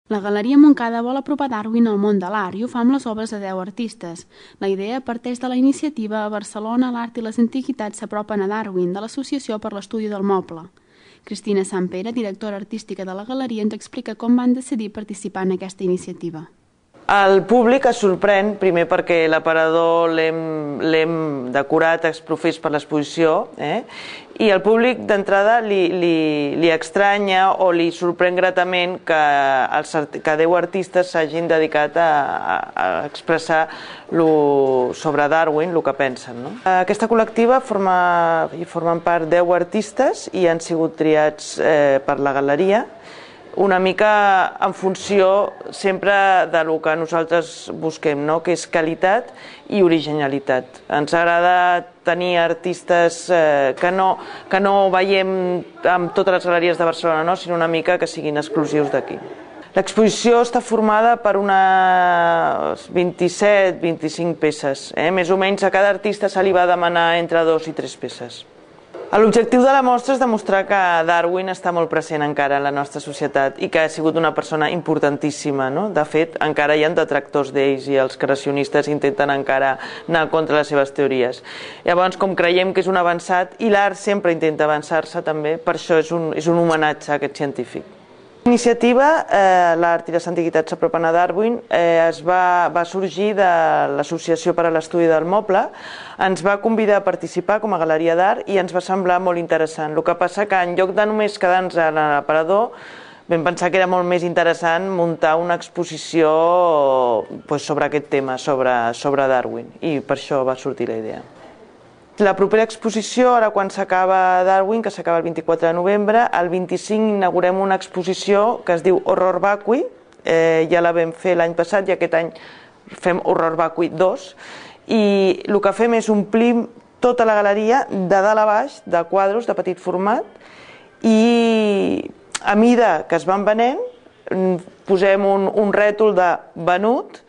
La Galeria Montcada vol apropar Darwin al món de l'art i ho fa amb les obres de 10 artistes. La idea parteix de la iniciativa A Barcelona, l'art i les antiguitats s'apropen a Darwin, de l'Associació per l'Estudi del Moble. Cristina Sampere, directora artística de la Galeria, ens explica com van decidir participar en aquesta iniciativa. El públic es sorprèn, primer perquè l'aparador l'hem decorat ex profés per l'exposició, i el públic d'entrada li estranya o li sorprèn gratament que 10 artistes s'hagin dedicat a expressar sobre Darwin el que pensen. Aquesta col·lectiva formen part 10 artistes i han sigut triats per la Galeria, una mica en funció sempre del que nosaltres busquem, que és qualitat i originalitat. Ens agrada tenir artistes que no veiem en totes les galeries de Barcelona, sinó una mica que siguin exclusius d'aquí. L'exposició està formada per unes 27-25 peces. Més o menys a cada artista se li va demanar entre 2 i 3 peces. L'objectiu de la mostra és demostrar que Darwin està molt present encara en la nostra societat i que ha sigut una persona importantíssima. De fet, encara hi ha detractors d'ells i els creacionistes intenten encara anar contra les seves teories. Llavors, com creiem que és un avançat, i l'art sempre intenta avançar-se també, per això és un homenatge a aquest científic. L'iniciativa, l'art i les antiguitats s'apropen a Darwin, va sorgir de l'Associació per a l'Estudi del Moble, ens va convidar a participar com a galeria d'art i ens va semblar molt interessant. El que passa que en lloc de només quedar-nos a l'aparador, vam pensar que era molt més interessant muntar una exposició sobre aquest tema, sobre Darwin, i per això va sortir la idea. La propera exposició, ara quan s'acaba Darwin, que s'acaba el 24 de novembre, el 25 inaugurem una exposició que es diu Horror Vacui, ja la vam fer l'any passat i aquest any fem Horror Vacui 2, i el que fem és omplir tota la galeria de dalt a baix de quadros de petit format i a mida que es van venent posem un rètol de venut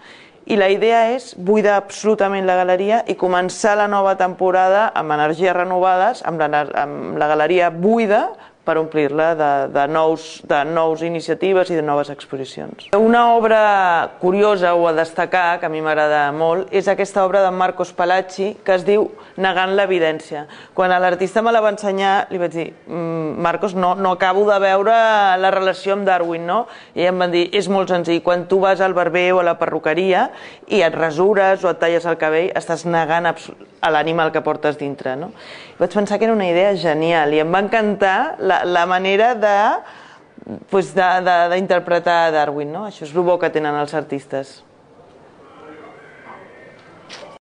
i la idea és buidar absolutament la galeria i començar la nova temporada amb energies renovades, amb la galeria buida, per omplir-la de nous iniciatives i de noves exposicions. Una obra curiosa o a destacar, que a mi m'agrada molt, és aquesta obra de Marcos Palacci, que es diu Negant l'evidència. Quan l'artista me la va ensenyar, li vaig dir, Marcos, no acabo de veure la relació amb Darwin, no? I em van dir, és molt senzill, quan tu vas al barber o a la perruqueria i et rasures o et talles el cabell, estàs negant a l'animal que portes dintre, no? Vaig pensar que era una idea genial i em va encantar la manera d'interpretar Darwin, no? Això és el bo que tenen els artistes.